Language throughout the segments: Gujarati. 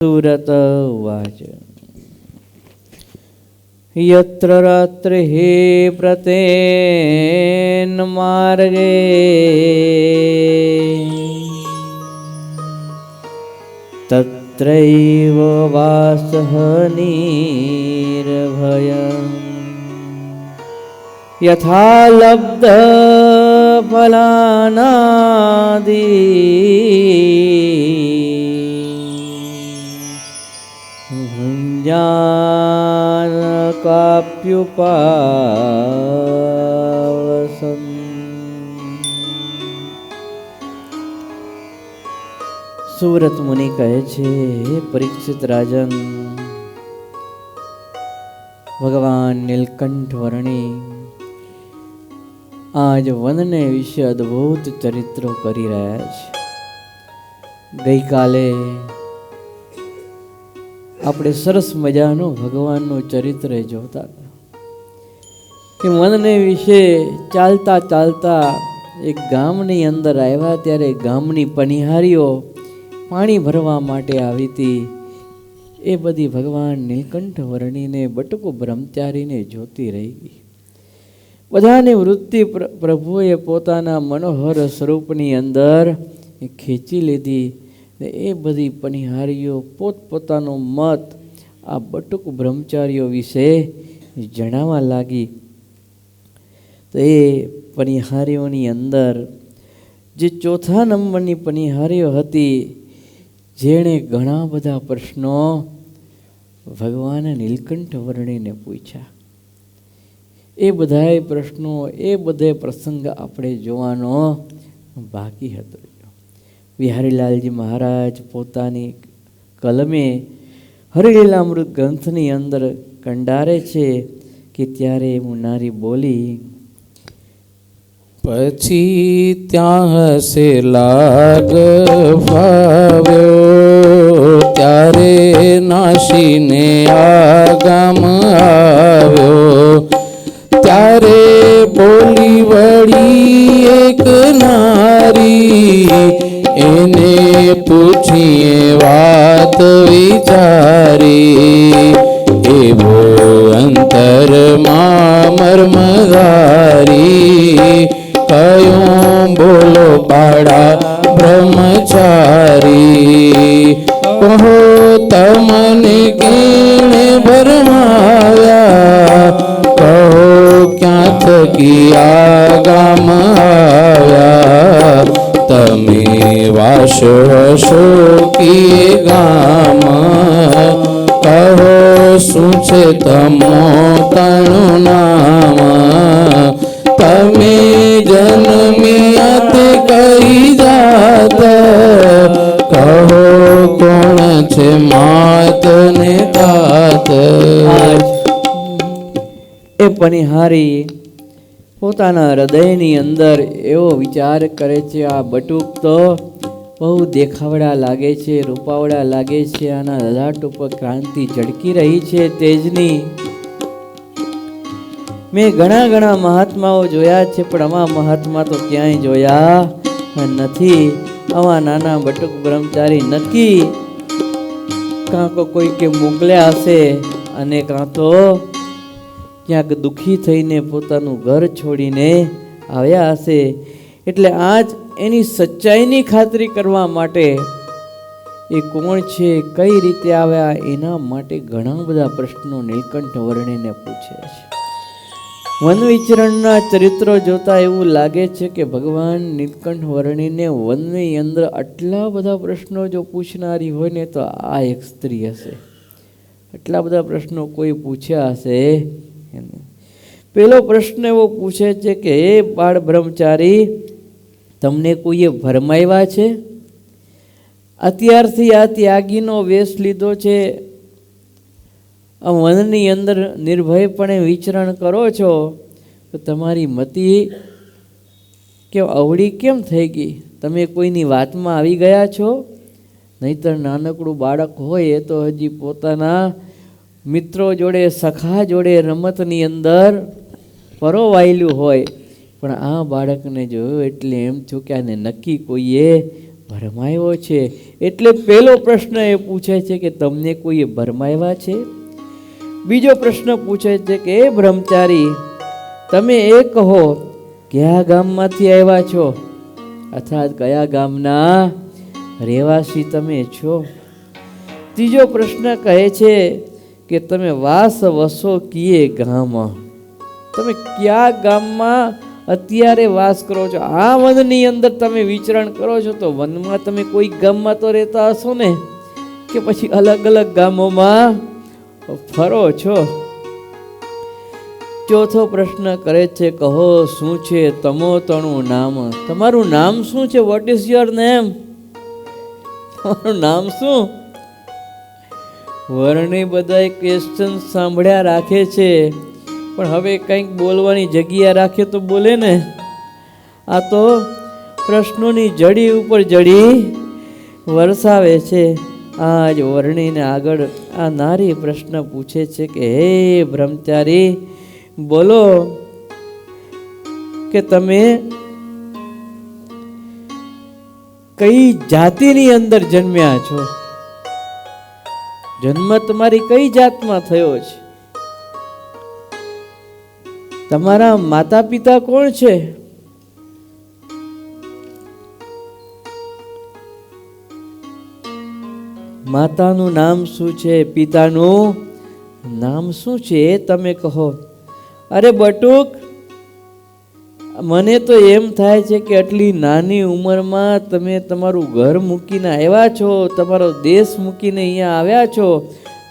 સુરત ઉવાચ યત્ર રાત્રિઃ પ્રતેન માર્ગે તત્રૈવ વાસઃ નિર્ભયં યથા લબ્ધ ફલાનાદિ ભુંજાન કાપ્યુપાવસન. સુરત મુનિ કહે છે, હે પરીક્ષિત રાજન, ભગવાન નીલકંઠ વર્ણી આજ વનને વિશે અદ્ભુત ચરિત્રો કરી રહ્યા છે. ગઈકાલે આપણે સરસ મજાનું ભગવાનનું ચરિત્ર જોતા કે વનને વિશે ચાલતા ચાલતા એક ગામની અંદર આવ્યા ત્યારે ગામની પનિહારીઓ પાણી ભરવા માટે આવી હતી. એ બધી ભગવાન નીલકંઠ વર્ણીને બટુક બ્રહ્મચારીને જોતી રહી ગઈ. બધાની વૃત્તિ પ્રભુએ પોતાના મનોહર સ્વરૂપની અંદર ખેંચી લીધી. એ બધી પનિહારીઓ પોતપોતાનો મત આ બટુક બ્રહ્મચારીઓ વિશે જણાવવા લાગી. તો એ પનિહારીઓની અંદર જે ચોથા નંબરની પનિહારીઓ હતી, જેણે ઘણા બધા પ્રશ્નો ભગવાન નીલકંઠ વર્ણીને પૂછ્યા. એ બધાય પ્રશ્નો, એ બધે પ્રસંગ આપણે જોવાનો બાકી હતો. બિહારીલાલજી મહારાજ પોતાની કલમે હરિલીલામૃત ગ્રંથની અંદર કંડારે છે કે ત્યારે મુનારી બોલી, પછી ત્યાં હશે લાગ ફાવ્યો, ત્યારે નાશીને આગામ આવ્યો. ત્યારે બોલી વળી એક નારી, એને પૂછીએ વાત વિચારી. એવો અંતરમાં મર્મધારી, કયો બોલો પાડા બ્રહ્મચારી. કહો તમને કેણે ભરમાવ્યા, કહો ક્યાં થકી આગામ આવ્યા. તમે વાસો હશો કીએ ગામ, કહો શું છે તમો તણું નામ. તમે જન્મ્યા તે કઈ જાત, કહો કોણ છે માત ને તાત. એ પનિહારી પોતાના હૃદયની અંદર એવો વિચાર કરે છે, આ બટુક તો બહુ દેખાવડા લાગે છે, રૂપાવડા લાગે છે, આના લલાટ ઉપર ક્રાંતિ ઝળકી રહી છે તેજની. મેં ઘણા મહાત્માઓ જોયા છે, પણ આવા મહાત્મા તો ક્યાંય જોયા નથી. આવા નાના બટુક બ્રહ્મચારી નક્કી કાં તો કોઈ કે મોકલ્યા હશે, અને કાં તો ક્યાંક દુઃખી થઈને પોતાનું ઘર છોડીને આવ્યા હશે. એટલે આજ એની સચ્ચાઈની ખાતરી કરવા માટે એ કોણ છે, કઈ રીતે આવ્યા, એના માટે ઘણા બધા પ્રશ્નો નીલકંઠ વર્ણીને પૂછે છે. વન વિચરણના ચરિત્રો જોતા એવું લાગે છે કે ભગવાન નીલકંઠ વર્ણીને વનની અંદર આટલા બધા પ્રશ્નો જો પૂછનારી હોય ને તો આ એક સ્ત્રી હશે. આટલા બધા પ્રશ્નો કોઈ પૂછ્યા હશે. પેલો પ્રશ્ન એવો પૂછે છે કે હે બાળ બ્રહ્મચારી, તમને કોઈએ ભરમાવ્યા છે? અત્યારથી આ ત્યાગીનો વેશ લીધો છે, આ વનની અંદર નિર્ભયપણે વિચરણ કરો છો, તો તમારી મતિ કે અવળી કેમ થઈ ગઈ? તમે કોઈની વાતમાં આવી ગયા છો? નહીતર નાનકડું બાળક હોય એ તો હજી પોતાના મિત્રો જોડે, સખા જોડે રમતની અંદર પરોવાયેલું હોય, પણ આ બાળકને જોયું એટલે એમ થયું કે આને નક્કી કોઈએ ભરમાયો છે. એટલે પહેલો પ્રશ્ન એ પૂછે છે કે તમને કોઈએ ભરમાવ્યા છે? બીજો પ્રશ્ન પૂછે છે કે એ બ્રહ્મચારી, તમે એ કહો કયા ગામમાંથી આવ્યા છો, અર્થાત કયા ગામના રહેવાસી તમે છો? ત્રીજો પ્રશ્ન કહે છે કે તમે વાસ વસો કીએ ગામ, તમે કયા ગામમાં અત્યારે વાસ કરો છો? આ વનની અંદર તમે વિચરણ કરો છો તો વનમાં તમે કોઈ ગામમાં તો રહેતા હશો ને, કે પછી અલગ અલગ ગામોમાં ફરો છો? ચોથો પ્રશ્ન કરે છે, કહો શું છે તમો તણું નામ, તમારું નામ શું છે? What is your name? તમારું નામ શું? વર્ણી બધા ક્વેશ્ચન સાંભળ્યા રાખે છે, પણ હવે કંઈક બોલવાની જગ્યા રાખે તો બોલે ને. આ તો પ્રશ્નોની જડી ઉપર જડી વરસાવે છે. આ જ વર્ણીને આગળ આ નારી પ્રશ્ન પૂછે છે કે હે બ્રહ્મચારી, બોલો કે તમે કઈ જાતિની અંદર જન્મ્યા છો? જન્મ તમારી કઈ જાતમાં થયો છે? તમારા માતા પિતા કોણ છે? માતાનું નામ શું છે? પિતાનું નામ શું છે? એ તમે કહો. અરે બટુક, મને તો એમ થાય છે કે આટલી નાની ઉંમરમાં તમે તમારું ઘર મૂકીને આવ્યા છો, તમારો દેશ મૂકીને અહીંયા આવ્યા છો,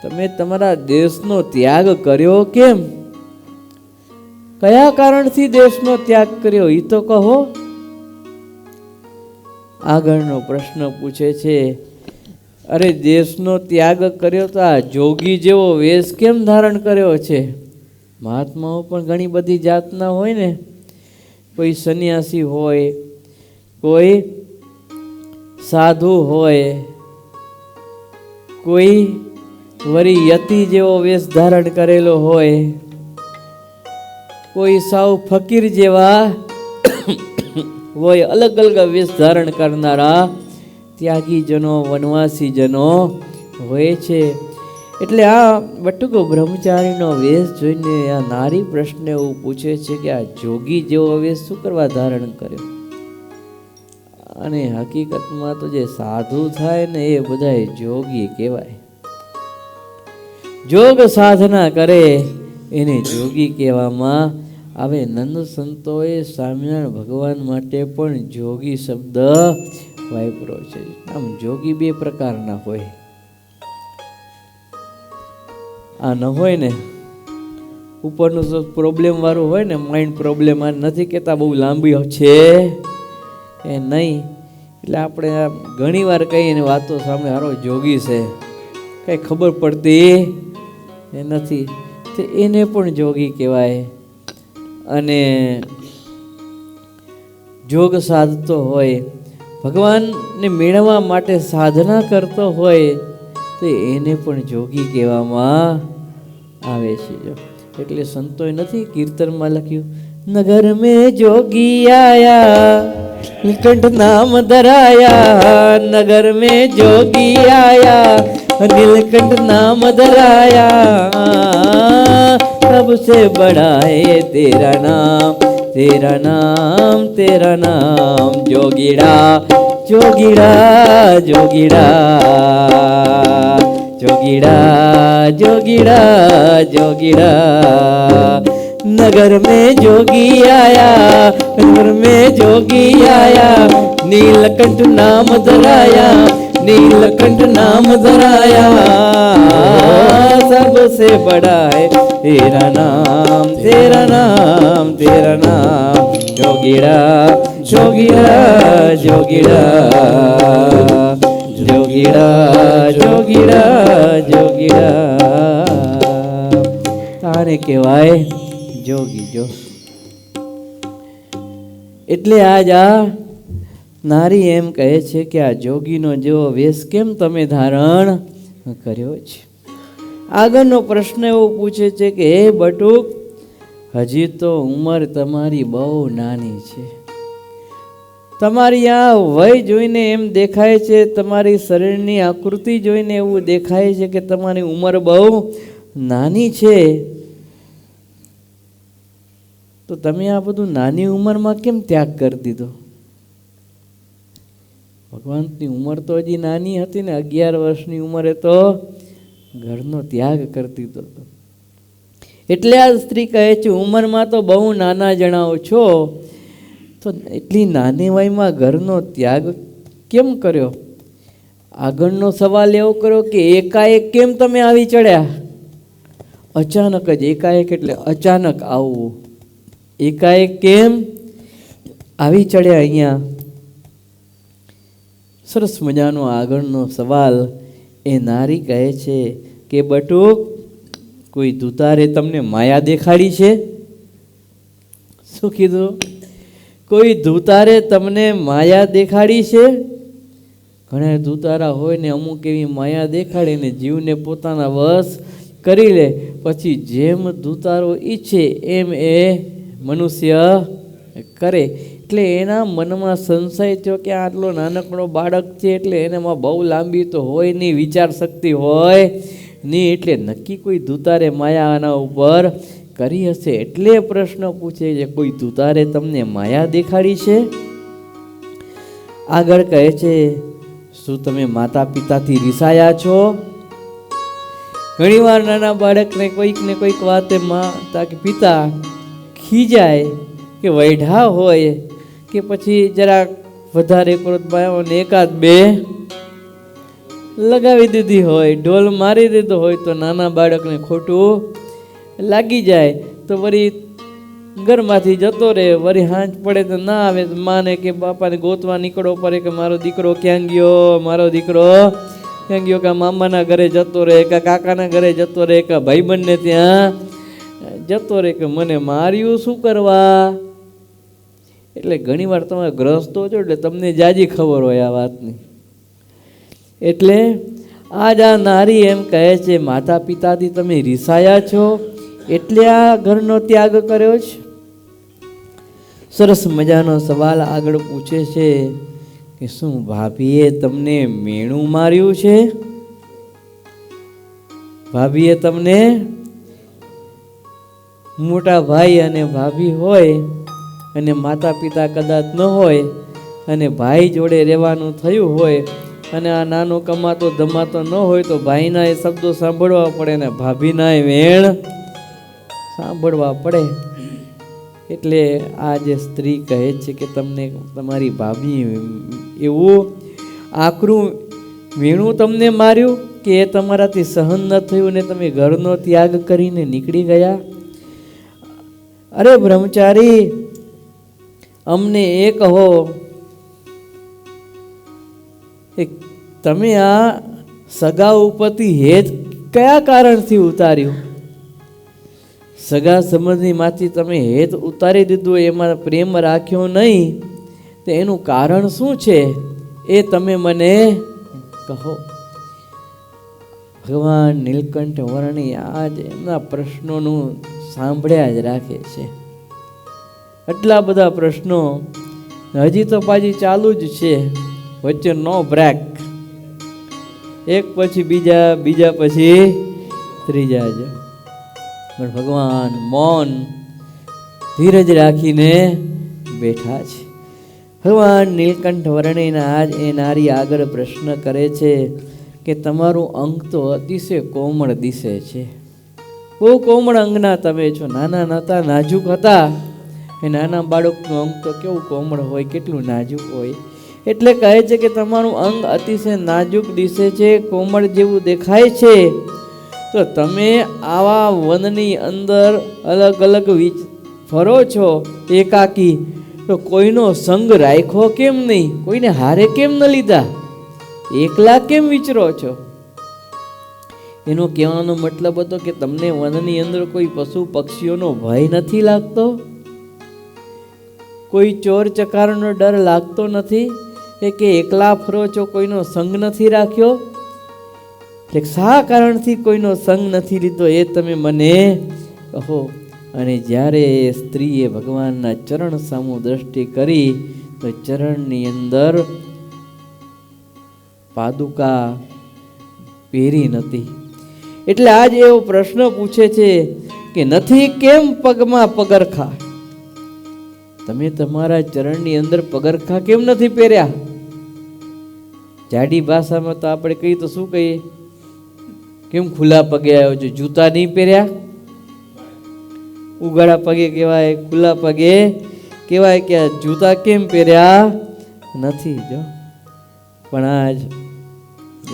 તમે તમારા દેશનો ત્યાગ કર્યો કેમ? કયા કારણથી દેશનો ત્યાગ કર્યો એ તો કહો. આગળનો પ્રશ્ન પૂછે છે, અરે દેશનો ત્યાગ કર્યો તો આ જોગી જેવો વેશ કેમ ધારણ કર્યો છે? મહાત્માઓ પણ ઘણી બધી જાતના હોય ને, કોઈ સંન્યાસી હોય, કોઈ સાધુ હોય, કોઈ વરી યતિ જેવો વેશ ધારણ કરેલો હોય, કોઈ સાવ ફકીર જેવા હોય. અલગ અલગ વેશ ધારણ કરનારા ત્યાગીજનો, વનવાસીજનો હોય છે. એટલે આ બટુકો બ્રહ્મચારીનો વેશ જોઈને આ નારી પ્રશ્ન એવું પૂછે છે કે આ જોગી જેવો વેશ શું કરવા ધારણ કર્યો? અને હકીકતમાં તો જે સાધુ થાય ને એ બધાય જોગી કહેવાય. જોગ સાધના કરે એને જોગી કહેવામાં આવે. નંદ સંતોએ સ્વામિનારાયણ ભગવાન માટે પણ જોગી શબ્દ વાપર્યો છે. આમ જોગી બે પ્રકારના હોય. આ ન હોય ને ઉપરનું પ્રોબ્લેમ વાળું હોય ને, માઇન્ડ પ્રોબ્લેમ, આ નથી કહેતા બહુ લાંબી છે એ નહીં. એટલે આપણે ઘણી વાર કહીને વાતો સામે હારો જોગી છે, કંઈ ખબર પડતી એ નથી, તો એને પણ જોગી કહેવાય. અને જોગ સાધતો હોય, ભગવાનને મેળવવા માટે સાધના કરતો હોય તો એને પણ જોગી કહેવામાં આવે છે. એટલે સંતોએ નથી કીર્તનમાં લખ્યું, નગર મેં જોગી આયા નીલકંઠ નામ ધરાયા, નગર મેં જોગી આયા નીલકંઠ નામ ધરાયા, तब से बड़ा है तेरा नाम, तेरा नाम, तेरा नाम जोगीड़ा, जोगीड़ा, जोगीड़ा, जोगीड़ा, जोगीड़ा, जोगीड़ा। नगर में जोगी आया, नगर में जोगी आया, नीलकंठ नाम धराया, नीलकंठ नाम धराया, सबसे बड़ा है तेरा नाम, तेरा नाम, तेरा नाम जोगीड़ा, जोगीड़ा, जोगीड़ा, जोगीड़ा, जोगीड़ा, जोगीड़ा। તારે કહેવાય જોગી જો. એટલે આજ આ નારી એમ કહે છે કે આ જોગીનો જેવો વેશ કેમ તમે ધારણ કર્યો છે? આગળનો પ્રશ્ન એવો પૂછે છે કે હે બટુક, હજી તો ઉંમર તમારી બહુ નાની છે, તમારી આ વય જોઈને એમ દેખાય છે, તમારી શરીરની આકૃતિ જોઈને એવું દેખાય છે કે તમારી ઉંમર બહુ નાની છે. તો તમે આ બધું નાની ઉંમરમાં કેમ ત્યાગ કરી દીધો? ભગવાનની ઉંમર તો હજી નાની હતી ને, 11 વર્ષની ઉંમરે તો ઘરનો ત્યાગ કરી દીધો હતો. એટલે આ સ્ત્રી કહે છે ઉંમરમાં તો બહુ નાના જણાવો છો, તો એટલી નાની વયમાં ઘરનો ત્યાગ કેમ કર્યો? આગળનો સવાલ એવો કર્યો કે એકાએક કેમ તમે આવી ચડ્યા? અચાનક જ, એકાએક એટલે અચાનક આવવું. એકાએક કેમ આવી ચડ્યા અહીંયા? સરસ મજાનો આગળનો સવાલ એ નારી કહે છે કે બટુક, કોઈ દૂતારે તમને માયા દેખાડી છે? શું કીધું? કોઈ દૂતારે તમને માયા દેખાડી છે? ઘણા દૂતારા હોય ને અમુક એવી માયા દેખાડે ને જીવને પોતાના વશ કરી લે, પછી જેમ દૂતારો ઈચ્છે એમ એ મનુષ્ય કરે. એટલે એના મનમાં સંશય થયો કે આટલો નાનકડો બાળક છે, એટલે એનામાં બહુ લાંબી તો હોય નહીં, વિચાર શક્તિ હોય નહીં, એટલે નક્કી કોઈ દૂતારે માયા આના ઉપર કરી હશે. એટલે પ્રશ્ન પૂછે છે કોઈ દૂતારે તમને માયા દેખાડી છે? આગળ કહે છે શું તમે માતા પિતાથી રિસાયા છો? ઘણીવાર નાના બાળકને કોઈક વાતે માતા કે પિતા ખીજાય કે વૈઢા હોય કે પછી જરાક વધારે ક્રોધમાં એકાદ બે લગાવી દીધી હોય, ઢોલ મારી દીધો હોય, તો નાના બાળકને ખોટું લાગી જાય. તો વળી ઘરમાંથી જતો રહે, વળી હાંજ પડે તો ના આવે તો માને કે બાપાને ગોતવા નીકળવો પડે કે મારો દીકરો ક્યાં ગયો, મારો દીકરો ક્યાં ગયો, કે મામાના ઘરે જતો રહે, કે કાકાના ઘરે જતો રહે, કે ભાઈબંધને ત્યાં જતો રહે, કે મને માર્યું શું કરવા? એટલે ઘણીવાર તમે ગ્રસ્તો છો એટલે તમને જાજી ખબર હોય આ વાતની. એટલે આજ આ નારી એમ કહે છે માતા પિતાથી તમે રિસાયા છો એટલે આ ઘરનો ત્યાગ કર્યો છે. સરસ મજાનો સવાલ આગળ પૂછે છે કે શું ભાભીએ તમને મેણું માર્યું છે? ભાભીએ તમને, મોટા ભાઈ અને ભાભી હોય અને માતા પિતા કદાચ ન હોય અને ભાઈ જોડે રહેવાનું થયું હોય અને આ નાનો કમાતો ધમાતો ન હોય તો ભાઈના એ શબ્દો સાંભળવા પડે ને ભાભીના એ વેણ સાંભળવા પડે. એટલે આ જે સ્ત્રી કહે છે કે તમને તમારી ભાભી એવું આકરું વેણું તમને માર્યું કે એ તમારાથી સહન ન થયું ને તમે ઘરનો ત્યાગ કરીને નીકળી ગયા? અરે બ્રહ્મચારી, અમને એ કહો તમે આ સગા ઉપરથી હેત કયા કારણથી ઉતાર્યું? સગા સંબંધીમાંથી તમે હેત ઉતારી દીધું, એમાં પ્રેમ રાખ્યો નહીં, તો એનું કારણ શું છે એ તમે મને કહો. ભગવાન નીલકંઠ વર્ણી આજ એમના પ્રશ્નોનું સાંભળ્યા જ રાખે છે. આટલા બધા પ્રશ્નો હજી તો પાછી ચાલુ જ છે, વચ્ચે નો બ્રેક, એક પછી બીજા, બીજા પછી ત્રીજા જ. પણ ભગવાન મૌન ધીરજ રાખીને બેઠા છે. ભગવાન નીલકંઠ વર્ણિના આજ એ નારી આગળ પ્રશ્ન કરે છે કે તમારું અંગ તો અતિશય કોમળ દિશે છે, બહુ કોમળ અંગના તમે છો, નાના નતા નાજુક હતા. એ નાના બાળકનું અંગ તો કેવું કોમળ હોય, કેટલું નાજુક હોય. એટલે કહે છે કે તમારું અંગ અતિશય નાજુક દિશે છે, કોમળ જેવું દેખાય છે. તો તમે આવા વનની અંદર અલગ અલગ ફરો છો એકાકી, તો કોઈનો સંગ રાખ્યો કેમ નહીં? કોઈને હારે કેમ ન લીધા? એકલા કેમ વિચરો છો? એનો કહેવાનો મતલબ હતો કે તમને વનની અંદર કોઈ પશુ પક્ષીઓનો ભય નથી લાગતો? કોઈ ચોર ચકારનો ડર લાગતો નથી? એ કે એકલા ફરો છો, કોઈનો સંગ નથી રાખ્યો? એટલે શા કારણથી કોઈનો સંગ નથી લીધો એ તમે મને કહો. અને જ્યારે એ સ્ત્રીએ ભગવાનના ચરણ સામું દ્રષ્ટિ કરી તો ચરણની અંદર પાદુકા પહેરી નથી. એટલે આજ એવો પ્રશ્ન પૂછે છે કે નથી કેમ પગમાં પગરખા? તમે તમારા ચરણની અંદર પગરખા કેમ નથી પહેર્યા? જાડી ભાષામાં તો આપણે કહીએ તો શું કહીએ? કેમ ખુલ્લા પગે આવ્યો છો? જૂતા નહીં પહેર્યા? ઉગાડા પગે કહેવાય, ખુલ્લા પગે કહેવાય કે જૂતા કેમ પહેર્યા નથી? જો પણ આજ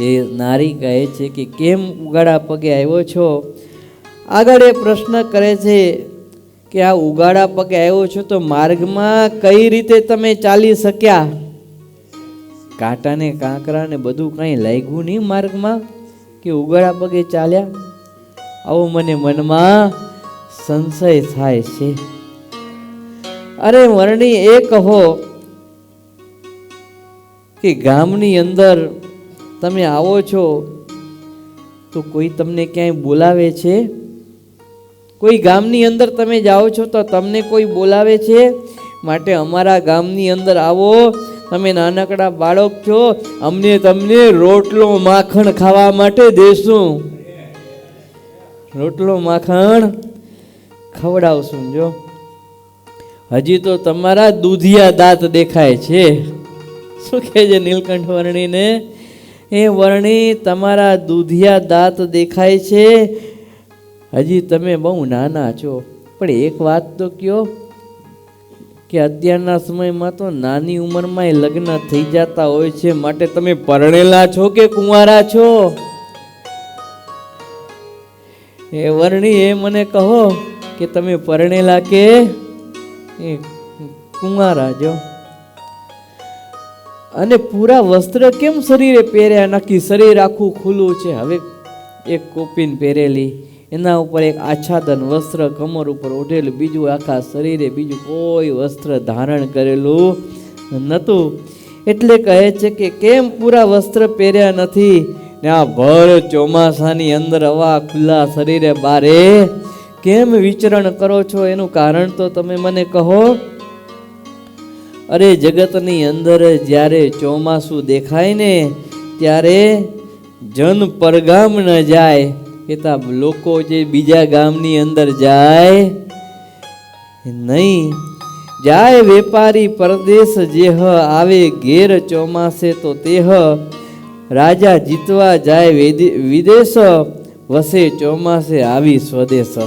એ નારી કહે છે કે કેમ ઉગાડા પગે આવ્યો છો? આગળ એ પ્રશ્ન કરે છે કે આ ઉગાડા પગે આવ્યો છો તો માર્ગમાં કઈ રીતે તમે ચાલી શક્યા? કાંટા ને કાંકરા ને બધું કંઈ લાગ્યું નહીં માર્ગમાં કે ઉગાડા પગે ચાલ્યા? આવો મને મનમાં સંશય થાય છે. અરે વર્ણી એ કહો કે ગામની અંદર તમે આવો છો તો કોઈ તમને ક્યાંય બોલાવે છે? કોઈ ગામની અંદર તમે જાઓ છો તો તમને કોઈ બોલાવે છે? માટે અમારા ગામની અંદર આવો, તમે નાનકડા બાળક છો, અમને તમને રોટલો માખણ ખાવા માટે દેશું, રોટલો માખણ ખવડાવશું. જો હજી તો તમારા દૂધિયા દાંત દેખાય છે. શું કહે છે નીલકંઠ વર્ણીને? એ વર્ણી તમારા દૂધિયા દાંત દેખાય છે, હજી તમે બહુ નાના છો. પણ એક વાત તો કયો કે અત્યારના સમયમાં તો નાની ઉંમરમાં લગ્ન થઈ જતા હોય છે, માટે તમે પરણેલા છો કે કુંવારા છો? એ વર્ણી એ મને કહો કે તમે પરણેલા કે એ કુંવારા છો? અને પૂરા વસ્ત્ર કેમ શરીરે પહેર્યા નથી? શરીર આખું ખુલ્લું છે. હવે એક કોપીન પહેરેલી, એના ઉપર એક આચ્છાદન વસ્ત્ર કમર ઉપર ઓઢેલું, બીજું આખા શરીરે બીજું કોઈ વસ્ત્ર ધારણ કરેલું નહોતું. એટલે કહે છે કે કેમ પૂરા વસ્ત્ર પહેર્યા નથી ને આ ભર ચોમાસાની અંદર આવા ખુલ્લા શરીરે બારે કેમ વિચરણ કરો છો? એનું કારણ તો તમે મને કહો. અરે જગતની અંદર જ્યારે ચોમાસું દેખાય ને ત્યારે જન પરગામ ન જાય, કેતા લોકો જે બીજા ગામની અંદર જાય નહીં. જાય વેપારી પરદેશ જેહ આવે ઘેર ચોમાસે તો તેહ, રાજા જીતવા જાય વિદેશ વસે ચોમાસે આવી સ્વદેશ.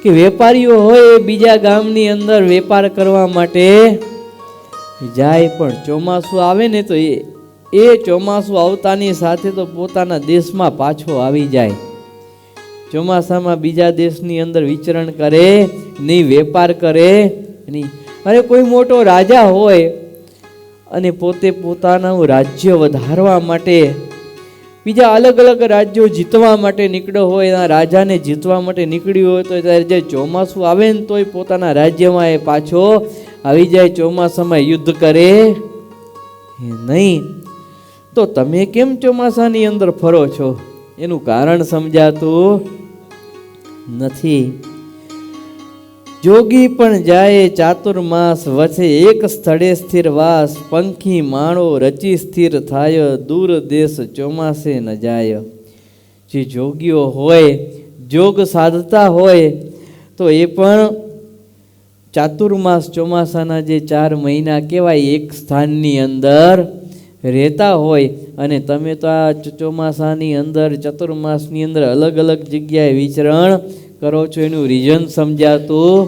કે વેપારીઓ હોય એ બીજા ગામની અંદર વેપાર કરવા માટે જાય, પણ ચોમાસું આવે ને તો એ ચોમાસું આવતાની સાથે તો પોતાના દેશમાં પાછો આવી જાય. ચોમાસામાં બીજા દેશની અંદર વિચરણ કરે નહીં, વેપાર કરે નહીં. અરે કોઈ મોટો રાજા હોય અને પોતે પોતાનું રાજ્ય વધારવા માટે બીજા અલગ અલગ રાજ્યો જીતવા માટે નીકળ્યો હોય, એના રાજાને જીતવા માટે નીકળ્યું હોય, તો ત્યારે જે ચોમાસું આવે ને તોય પોતાના રાજ્યમાં એ પાછો આવી જાય, ચોમાસામાં યુદ્ધ કરે નહીં. તો તમે કેમ ચોમાસાની અંદર ફરો છો? એનું કારણ સમજાતું નથી. જોગી પણ જાય ચાતુર્માસ, વસે એક સ્થળે સ્થિર વાસ, પંખી માણો રચી સ્થિર થાય, દૂર દેશ ચોમાસે ન જાય. જે જોગીઓ હોય, જોગ સાધતા હોય, તો એ પણ ચાતુર્માસ ચોમાસાના જે 4 મહિના કહેવાય એક સ્થાનની અંદર રહેતા હોય, અને તમે તો આ ચોમાસાની અંદર ચતુર્માસની અંદર અલગ અલગ જગ્યાએ વિચરણ કરો છો. એનું રીઝન સમજાતું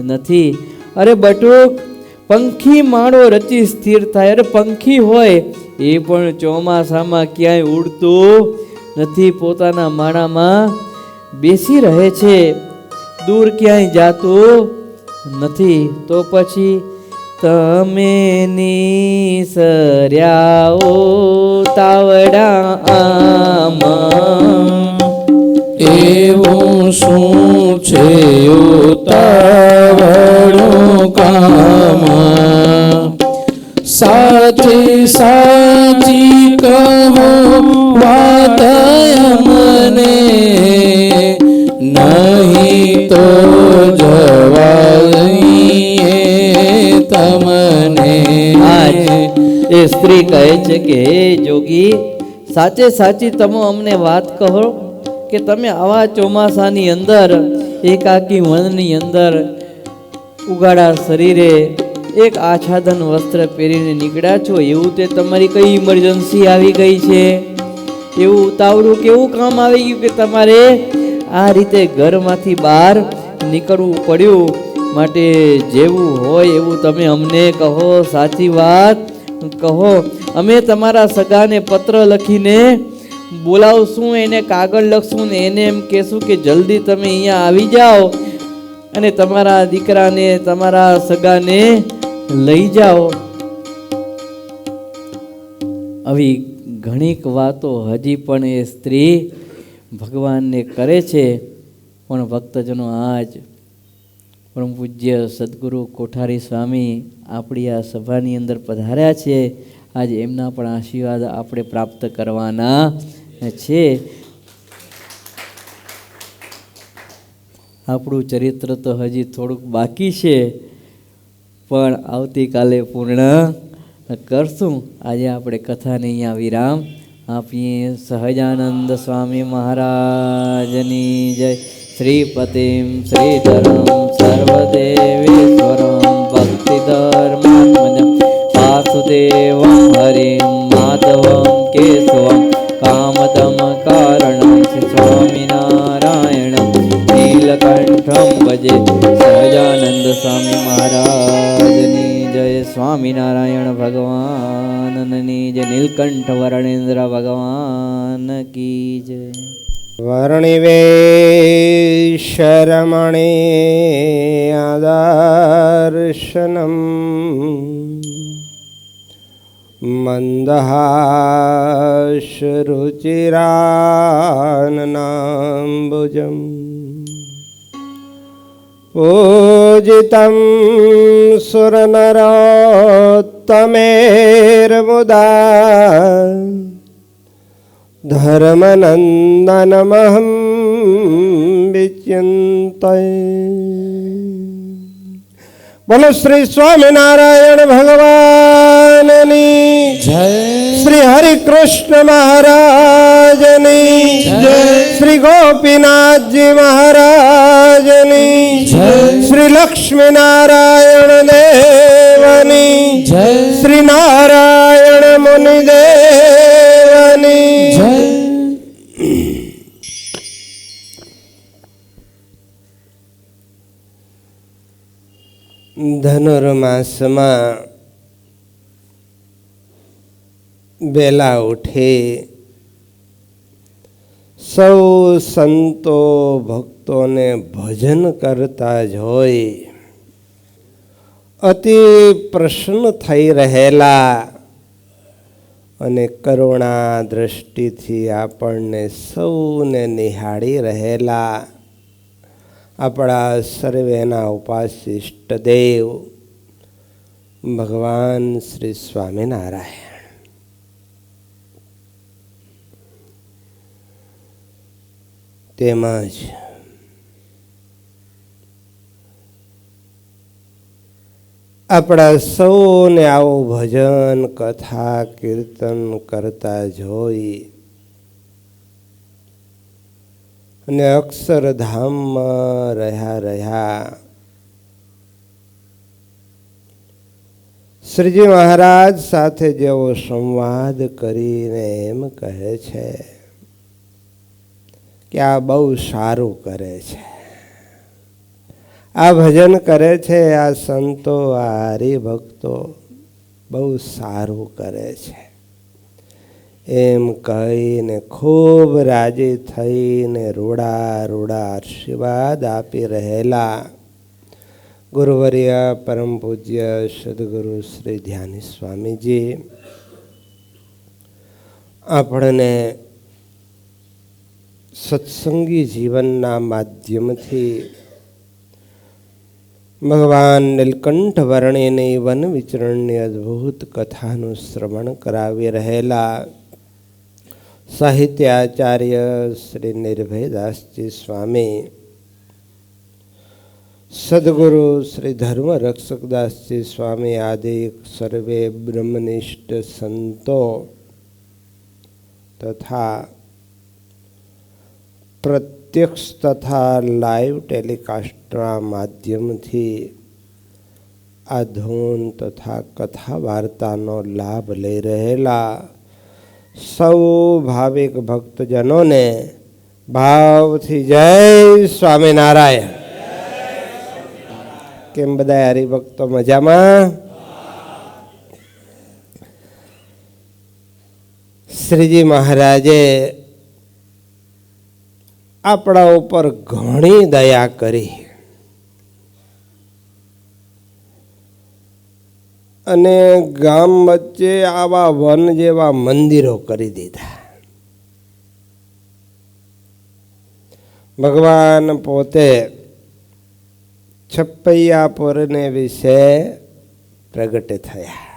નથી. અરે બટુક, પંખી માળો રચી સ્થિર થાય. અરે પંખી હોય એ પણ ચોમાસામાં ક્યાંય ઉડતું નથી, પોતાના માળામાં બેસી રહે છે, દૂર ક્યાંય જાતું નથી. તો પછી તમે નિસર્યાઓ તાવડા આમાં, એવું શું છે ઉતાવળું કામ? સાચી સાચી કહો વાત અમને, નહીં તો જવાઈએ તમને. સ્ત્રી કહે છે કે હે જોગી, સાચે સાચી તમે અમને વાત કહો કે તમે આવા ચોમાસાની અંદર એકાકી વનની અંદર ઉગાડા શરીરે એક આચ્છાદન વસ્ત્ર પહેરીને નીકળ્યા છો, એવું તે તમારી કઈ ઇમરજન્સી આવી ગઈ છે? એવું ઉતાવળું કેવું કામ આવી ગયું કે તમારે આ રીતે ઘરમાંથી બહાર નીકળવું પડ્યું? માટે જેવું હોય એવું તમે અમને કહો, સાચી વાત કહો. અમે તમારા સગાને પત્ર લખીને બોલાવશું, એને કાગળ લખશું ને એને એમ કહેશું કે જલ્દી તમે અહીંયા આવી જાઓ અને તમારા દીકરાને તમારા સગાને લઈ જાઓ. આવી ઘણીક વાતો હજી પણ એ સ્ત્રી ભગવાનને કરે છે. પણ ભક્તજનો, આજ પરમ પૂજ્ય સદગુરુ કોઠારી સ્વામી આપણી આ સભાની અંદર પધાર્યા છે. આજે એમના પણ આશીર્વાદ આપણે પ્રાપ્ત કરવાના છે. આપણું ચરિત્ર તો હજી થોડુંક બાકી છે, પણ આવતીકાલે પૂર્ણ કરશું. આજે આપણે કથાને અહીંયા વિરામ આપીએ. સહજાનંદ સ્વામી મહારાજની જય. શ્રીપતિમ શ્રીધરમ સર્વદેવેશ્વરમ ભક્તિધર્માત્મજમ વાસુદેવમ હરિમ માધવમ કેશવમ કામદમ કારણમ શ્રી સ્વામિનારાયણમ નીલકંઠમ ભજે. સહજાનંદ સ્વામી મહારાજની જય. સ્વામિનારાયણ ભગવાનની જય. નીલકંઠ વર્ણેન્દ્ર ભગવાન કી જય. વર્ણિવેશરમણે આદર્શનમ મંદહાસરુચિરાનનાંબુજમ પૂજિतं સુરનરોત્તમેર્મુદા ધર્મનંદનમહં વિચિંતયે. બોલો શ્રી સ્વામિનારાયણ ભગવાનની જય. શ્રી હરિકૃષ્ણ મહારાજની જય. શ્રી ગોપીનાથજી મહારાજની જય. શ્રી લક્ષ્મીનારાયણ દેવની જય. શ્રી નારાયણ મુનિદેવની જય. ધનુર્માસમાં વહેલા ઉઠી સૌ સંતો ભક્તોને ભજન કરતા જોઈ અતિ પ્રસન્ન થઈ રહેલા અને કરુણા દ્રષ્ટિથી આપણને સૌને નિહાળી રહેલા આપણા સર્વેના ઉપાસ્ય ઇષ્ટદેવ ભગવાન શ્રી સ્વામિનારાયણ તેમજ આપણા સૌને આવું ભજન કથા કીર્તન કરતા જોઈ અને અક્ષરધામમાં રહ્યા શ્રીજી મહારાજ સાથે જેવો સંવાદ કરીને એમ કહે છે કે આ બહુ સારું કરે છે, આ ભજન કરે છે, આ સંતો આ હરિભક્તો બહુ સારું કરે છે એમ કહીને ખૂબ રાજી થઈને રૂડા રૂડા આશીર્વાદ આપી રહેલા ગુરુવર્ય પરમ પૂજ્ય સદગુરુ શ્રી ધ્યાની સ્વામીજી આપણને સત્સંગી જીવનના માધ્યમથી ભગવાન નીલકંઠ વર્ણિની વન વિચરણની અદ્ભુત કથાનું શ્રવણ કરાવી રહેલા સાહિત્યાચાર્ય શ્રી નિર્ભયદાસજી સ્વામી સદગુરુ શ્રી ધર્મ રક્ષકદાસજી સ્વામી આદિ સર્વે બ્રહ્મનિષ્ઠ સંતો તથા પ્રત્યક્ષ તથા લાઈવ ટેલિકાસ્ટના માધ્યમથી આ ધૂન તથા કથા વાર્તાનો લાભ લઈ રહેલા સૌ ભાવિક ભક્તજનોને ભાવથી જય સ્વામિનારાયણ. કેમ બધા હરિભક્તો મજામાં? શ્રીજી મહારાજે આપણા ઉપર ઘણી દયા કરી અને ગામ વચ્ચે આવા વન જેવા મંદિરો કરી દીધા. ભગવાન પોતે છપૈયાપુરને વિશે પ્રગટ થયા.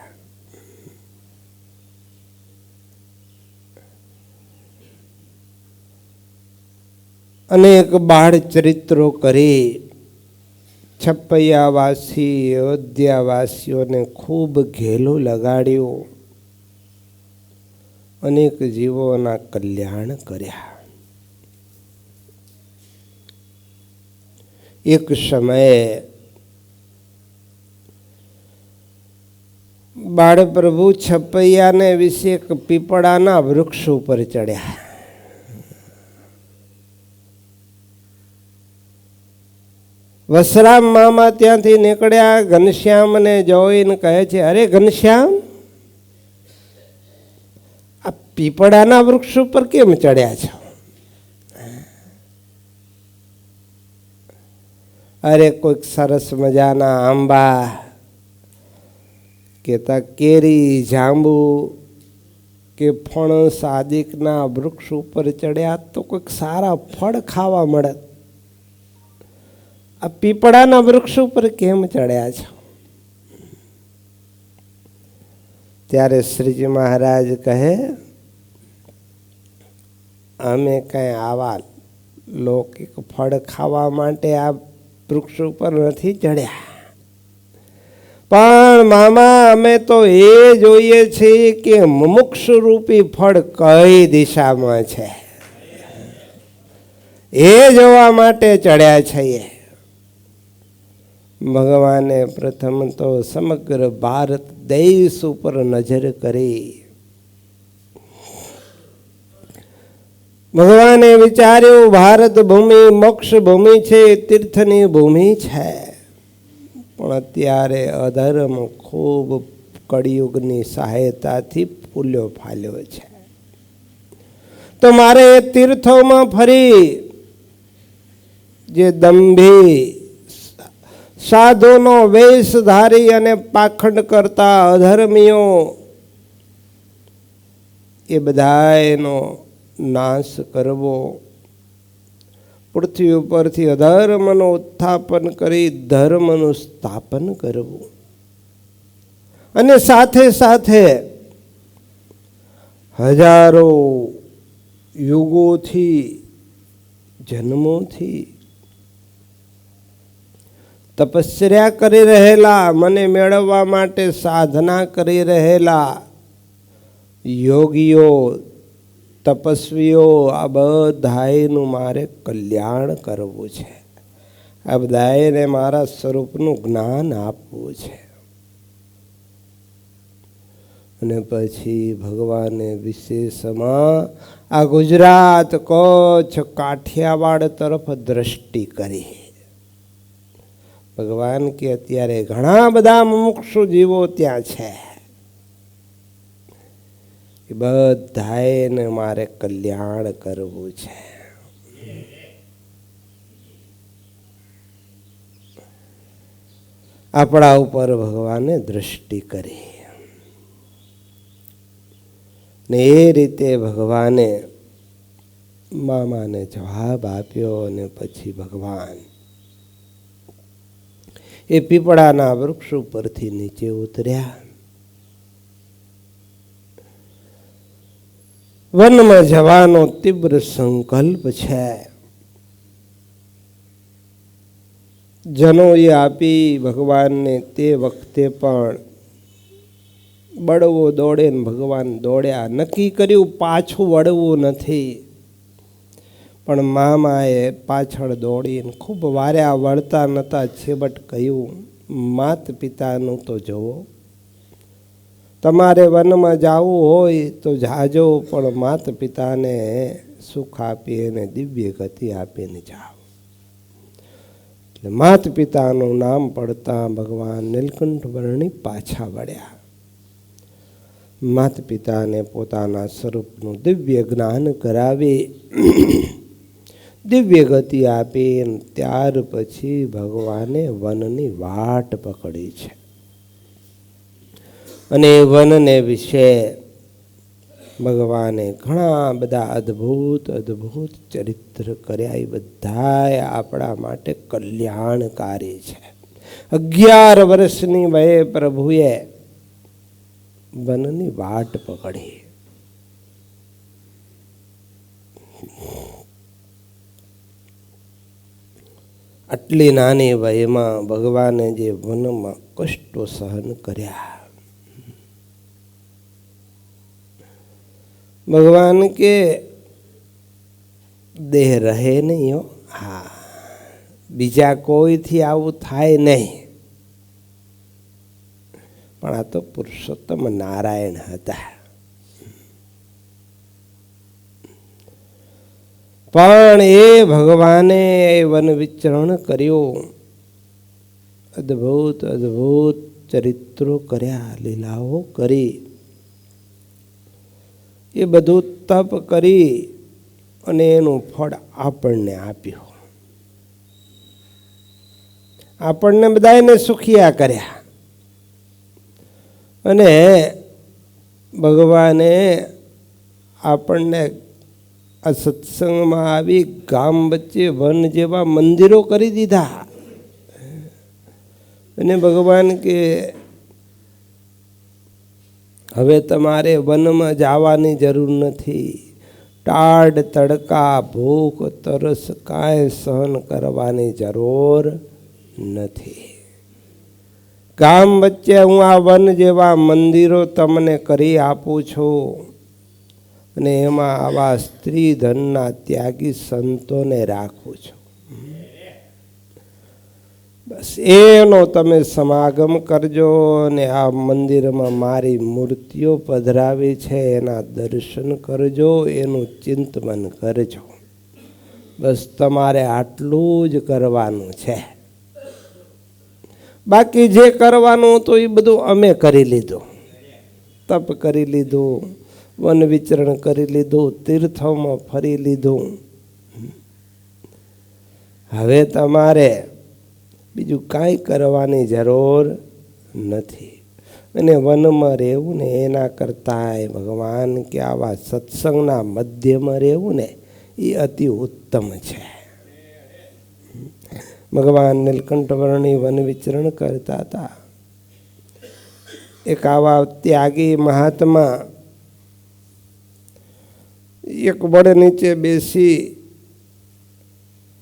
અનેક બાળ ચરિત્રો કરી છપૈયાવાસી અયોધ્યાવાસીઓને ખૂબ ઘેલું લગાડ્યું, અનેક જીવોના કલ્યાણ કર્યા. એક સમયે બાળ પ્રભુ છપૈયાને વિશે એક પીપળાના વૃક્ષ ઉપર ચડ્યા. વસરામ મામા ત્યાંથી નીકળ્યા, ઘનશ્યામને જોઈને કહે છે, અરે ઘનશ્યામ, આ પીપળાના વૃક્ષ ઉપર કેમ ચડ્યા છો? અરે કોઈક સરસ મજાના આંબા કે કેરી, જાંબુ કે ફણસ આદિકના વૃક્ષ ઉપર ચડ્યા તો કોઈક સારા ફળ ખાવા મળે. આ પીપળાના વૃક્ષ ઉપર કેમ ચડ્યા છો? ત્યારે શ્રીજી મહારાજ કહે, અમે કઈ આવા લૌકિક ફળ ખાવા માટે આ વૃક્ષ ઉપર નથી ચડ્યા, પણ મામા અમે તો એ જોઈએ છીએ કે મુમુક્ષ રૂપી ફળ કઈ દિશામાં છે એ જોવા માટે ચડ્યા છીએ. ભગવાને પ્રથમ તો સમગ્ર ભારત દેશ ઉપર નજર કરી. ભગવાને વિચાર્યું, ભારત ભૂમિ મોક્ષ ભૂમિ છે, તીર્થની ભૂમિ છે, પણ અત્યારે અધર્મ ખૂબ કળિયુગની સહાયતાથી ફૂલ્યો ફાલ્યો છે. તો મારે એ તીર્થોમાં ફરી જે દંભી સાધુનો વેશ ધારી અને પાખંડ કરતા અધર્મીઓ, એ બધાનો નાશ કરવો, પૃથ્વી ઉપરથી અધર્મનું ઉત્થાપન કરી ધર્મનું સ્થાપન કરવું, અને સાથે સાથે હજારો યુગોથી જન્મોથી તપસ્યા કરી રહેલા, મને મેળવવા માટે સાધના કરી રહેલા યોગીઓ, તપસ્વીઓ, આ બધાયનું મારે કલ્યાણ કરવું છે. આ બધાયને મારા સ્વરૂપનું જ્ઞાન આપવું છે. અને પછી ભગવાને વિશેષમાં આ ગુજરાત, કચ્છ, કાઠિયાવાડ તરફ દ્રષ્ટિ કરી. ભગવાન કે અત્યારે ઘણા બધા મુમુક્ષુ જીવો ત્યાં છે, એ બધાને મારે કલ્યાણ કરવું છે. આપણા ઉપર ભગવાને દ્રષ્ટિ કરી ને એ રીતે ભગવાને મામાને જવાબ આપ્યો. અને પછી ભગવાન એ પીપળાના વૃક્ષ ઉપરથી નીચે ઉતર્યા. વનમાં જવાનો તીવ્ર સંકલ્પ છે. જનોએ આપી ભગવાનને તે વખતે પણ બળવો દોડે ને ભગવાન દોડ્યા. નક્કી કર્યું પાછું વળવું નથી, પણ મામાએ પાછળ દોડીને ખૂબ વાર્યા, વળતા નહોતા. છેવટ કહ્યું, માત પિતાનું તો જુઓ, તમારે વનમાં જવું હોય તો જાજો, પણ માત પિતાને સુખ આપી અને દિવ્ય ગતિ આપીને જાઓ. એટલે માત પિતાનું નામ પડતા ભગવાન નીલકંઠ વર્ણી પાછા વળ્યા. માત પિતાને પોતાના સ્વરૂપનું દિવ્ય જ્ઞાન કરાવી દિવ્ય ગતિ આપી. ત્યાર પછી ભગવાને વનની વાટ પકડી છે અને વનને વિશે ભગવાને ઘણા બધા અદ્ભુત અદ્ભુત ચરિત્ર કર્યા. એ બધાય આપણા માટે કલ્યાણકારી છે. 11 વર્ષની વયે પ્રભુએ વનની વાટ પકડી. આટલી નાની વયમાં ભગવાને જે વનમાં કષ્ટો સહન કર્યા. ભગવાન કે દેહ રહે નહીં હો, હા, બીજા કોઈથી આવું થાય નહીં, પણ આ તો પુરુષોત્તમ નારાયણ હતા. પણ એ ભગવાને વન વિચરણ કર્યું, અદ્ભુત અદ્ભુત ચરિત્રો કર્યા, લીલાઓ કરી. એ બધું તપ કરી અને એનું ફળ આપણને આપ્યું. આપણને બધાને સુખિયા કર્યા. અને ભગવાને આપણને આ સત્સંગમાં આવી ગામ વચ્ચે વન જેવા મંદિરો કરી દીધા. અને ભગવાન કે હવે તમારે વનમાં જવાની જરૂર નથી. ટાઢ તડકા ભૂખ તરસ કાંઈ સહન કરવાની જરૂર નથી. ગામ વચ્ચે હું આ વન જેવા મંદિરો તમને કરી આપું છું, અને એમાં આવા સ્ત્રી ધનના ત્યાગી સંતોને રાખું છું. બસ એનો તમે સમાગમ કરજો, અને આ મંદિરમાં મારી મૂર્તિઓ પધરાવી છે એના દર્શન કરજો, એનું ચિંતન કરજો. બસ તમારે આટલું જ કરવાનું છે. બાકી જે કરવાનું હતું એ બધું અમે કરી લીધું. તપ કરી લીધું, વન વિચરણ કરી લીધું, તીર્થોમાં ફરી લીધું. હવે તમારે બીજું કાંઈ કરવાની જરૂર નથી. અને વનમાં રહેવું ને એના કરતાંય ભગવાન કે આવા સત્સંગના મધ્યમાં રહેવું ને એ અતિ ઉત્તમ છે. ભગવાન નીલકંઠ વર્ણી વન વિચરણ કરતા હતા. એક આવા ત્યાગી મહાત્મા એક વડ નીચે બેસી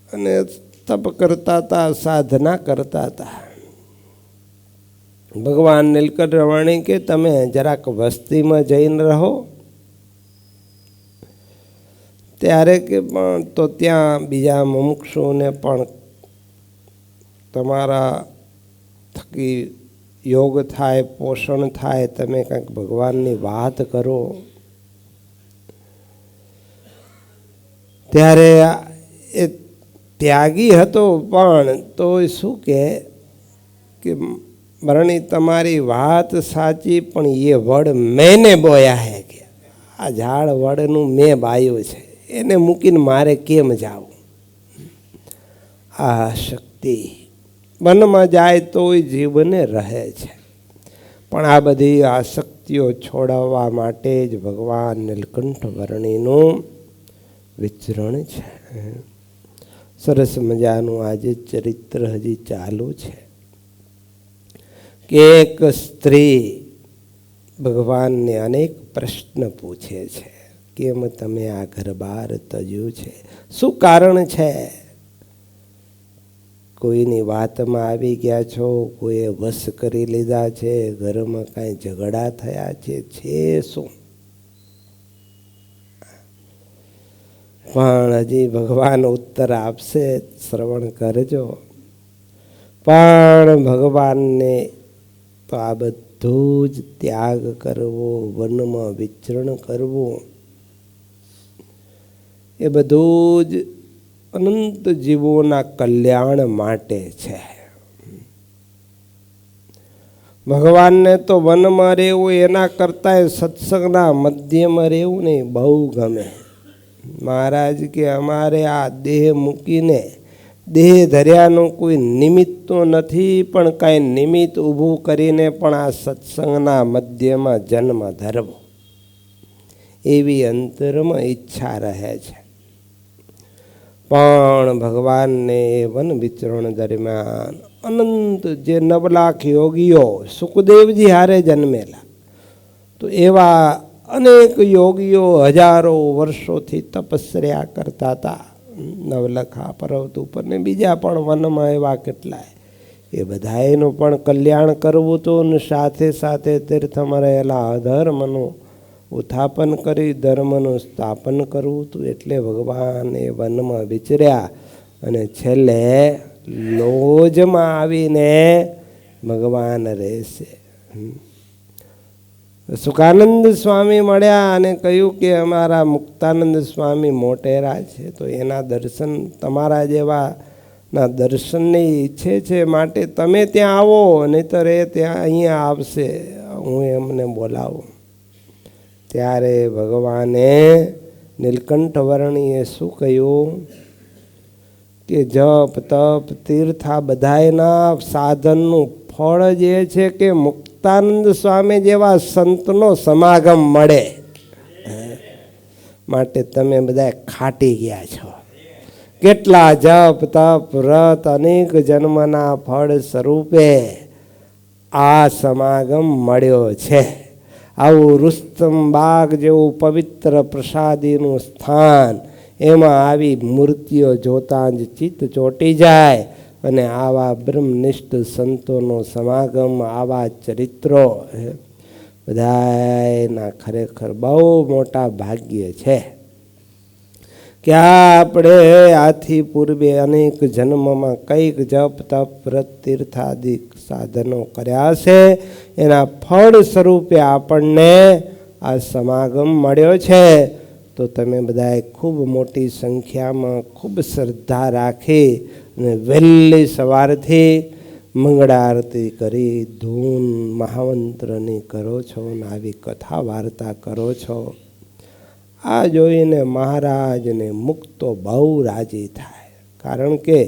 અને તપ કરતા હતા, સાધના કરતા હતા. ભગવાન નીલકંઠ વર્ણી કે તમે જરાક વસ્તીમાં જઈને રહો. ત્યારે કે પણ તો ત્યાં બીજા મુમુક્ષુને પણ તમારા થકી યોગ થાય, પોષણ થાય, તમે કંઈક ભગવાનની વાત કરો. ત્યારે એ ત્યાગી હતો, પણ તો શું કે વર્ણી તમારી વાત સાચી, પણ એ વડ મેને બોયા હે. કે આ ઝાડ વડનું મેં બાયું છે, એને મૂકીને મારે કેમ જાવું? આ શક્તિ વનમાં જાય તોય જીવને રહે છે, પણ આ બધી આસક્તિઓ છોડાવવા માટે જ ભગવાન નીલકંઠ વર્ણીનું વિચરણ છે. સરસ મજાનું આજે ચરિત્ર હજી ચાલુ છે કે એક સ્ત્રી ભગવાનને અનેક પ્રશ્ન પૂછે છે. કેમ તમે આ ઘર બહાર તજ્યું છે? શું કારણ છે? કોઈની વાતમાં આવી ગયા છો, કોઈએ વશ કરી લીધા છે, ઘરમાં કાંઈ ઝઘડા થયા છે શું? પણ હજી ભગવાન ઉત્તર આપશે, શ્રવણ કરજો. પણ ભગવાનને તો આ બધું જ ત્યાગ કરવો, વનમાં વિચરણ કરવું, એ બધું જ અનંત જીવોના કલ્યાણ માટે છે. ભગવાનને તો વનમાં રહેવું એના કરતાં સત્સંગના મધ્યમાં રહેવું ને બહુ ગમે. મહારાજ કે અમારે આ દેહ મૂકીને, દેહ ધર્યાનું કોઈ નિમિત્ત તો નથી, પણ કાંઈ નિમિત્ત ઊભું કરીને પણ આ સત્સંગના મધ્યમાં જન્મ ધરવો, એવી અંતરમાં ઈચ્છા રહે છે. પણ ભગવાનને વન વિચરણ દરમિયાન અનંત જે 9 લાખ યોગીઓ સુખદેવજી હારે જન્મેલા, તો એવા અનેક યોગીઓ હજારો વર્ષોથી તપસ્યા કરતા હતા નવલખા પર્વત ઉપર ને બીજા પણ વનમાં એવા કેટલાય. એ બધાયનું પણ કલ્યાણ કરવું હતું ને સાથે સાથે તીર્થમાં રહેલા અધર્મનું ઉત્થાપન કરી ધર્મનું સ્થાપન કરવું હતું. એટલે ભગવાન એ વનમાં વિચર્યા અને છેલ્લે લોજમાં આવીને ભગવાન રહેશે. સુખાનંદ સ્વામી મળ્યા અને કહ્યું કે અમારા મુક્તાનંદ સ્વામી મોટેરા છે, તો એના દર્શન તમારા જેવાના દર્શનની ઈચ્છે છે, માટે તમે ત્યાં આવો, નહીંતર એ ત્યાં અહીંયા આવશે, હું એમને બોલાવું. ત્યારે ભગવાને નીલકંઠ વર્ણીએ શું કહ્યું કે જપ તપ તીર્થ આ બધાયના સાધનનું ફળ જે છે કે મુક્તાનંદ સ્વામી જેવા સંતનો સમાગમ મળે, માટે તમે બધા ખાટી ગયા છો. કેટલા જપ તપ વ્રત અનેક જન્મના ફળ સ્વરૂપે આ સમાગમ મળ્યો છે. આવું રુસ્તમ બાગ જેવું પવિત્ર પ્રસાદીનું સ્થાન, એમાં આવી મૂર્તિઓ જોતાં જ ચિત્ત ચોંટી જાય. અને આવા બ્રહ્મનિષ્ઠ સંતોનો સમાગમ, આવા ચરિત્રો બધાયના ખરેખર બહુ મોટા ભાગ્ય છે કે આપણે આથી પૂર્વે અનેક જન્મમાં કંઈક જપ તપ વ્રત તીર્થાદિક સાધનો કર્યા છે, એના ફળ સ્વરૂપે આપણને આ સમાગમ મળ્યો છે. તો તમે બધાએ ખૂબ મોટી સંખ્યામાં ખૂબ શ્રદ્ધા રાખી અને વહેલી સવારથી મંગળ આરતી કરી ધૂન મહામંત્રની કરો છો અને આવી કથા વાર્તા કરો છો. આ જોઈને મહારાજને મુક્તો બહુ રાજી થાય, કારણ કે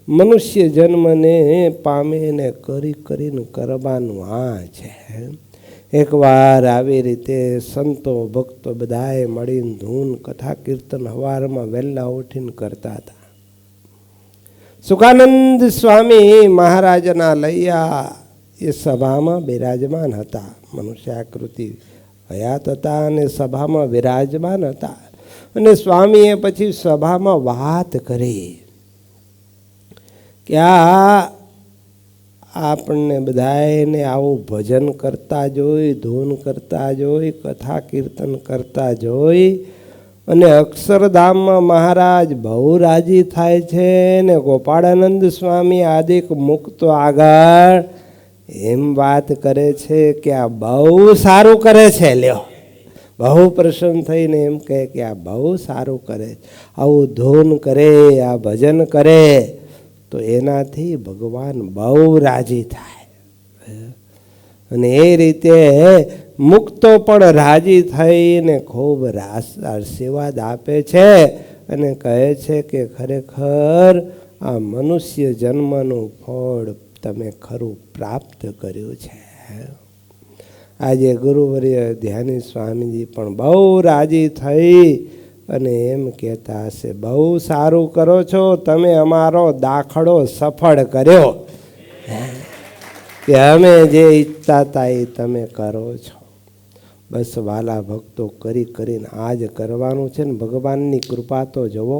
મનુષ્ય જન્મને પામે ને કરીને કરવાનું આ છે. એકવાર આવી રીતે સંતો ભક્તો બધાએ મળીને ધૂન કથા કીર્તન સવારમાં વહેલા ઉઠીને કરતા હતા. સુખાનંદ સ્વામી મહારાજના લૈયા એ સભામાં બિરાજમાન હતા, મનુષ્યાકૃતિ હયાત હતા અને સભામાં વિરાજમાન હતા. અને સ્વામીએ પછી સભામાં વાત કરી કે આપણને બધાને આવું ભજન કરતા જોઈ, ધૂન કરતા જોઈ, કથા કીર્તન કરતા જોઈ અને અક્ષરધામમાં મહારાજ બહુ રાજી થાય છે ને ગોપાળાનંદ સ્વામી આદિક મુક્તો આગળ એમ વાત કરે છે કે આ બહુ સારું કરે છે. લ્યો, બહુ પ્રસન્ન થઈને એમ કહે કે આ બહુ સારું કરે, આવું ધૂન કરે, આ ભજન કરે તો એનાથી ભગવાન બહુ રાજી થાય. અને એ રીતે મુક્તો પણ રાજી થઈને ખૂબ આશીર્વાદ આપે છે અને કહે છે કે ખરેખર આ મનુષ્ય જન્મનું ફળ તમે ખરું પ્રાપ્ત કર્યું છે. આજે ગુરુવર્ય ધ્યાની સ્વામીજી પણ બહુ રાજી થઈ અને એમ કહેતા હશે, બહુ સારું કરો છો તમે, અમારો દાખલો સફળ કર્યો કે અમે જે ઈચ્છતા હતા એ તમે કરો છો. બસ વાલા ભક્તો, કરીને આજ કરવાનું છે ને ભગવાનની કૃપા તો જુઓ.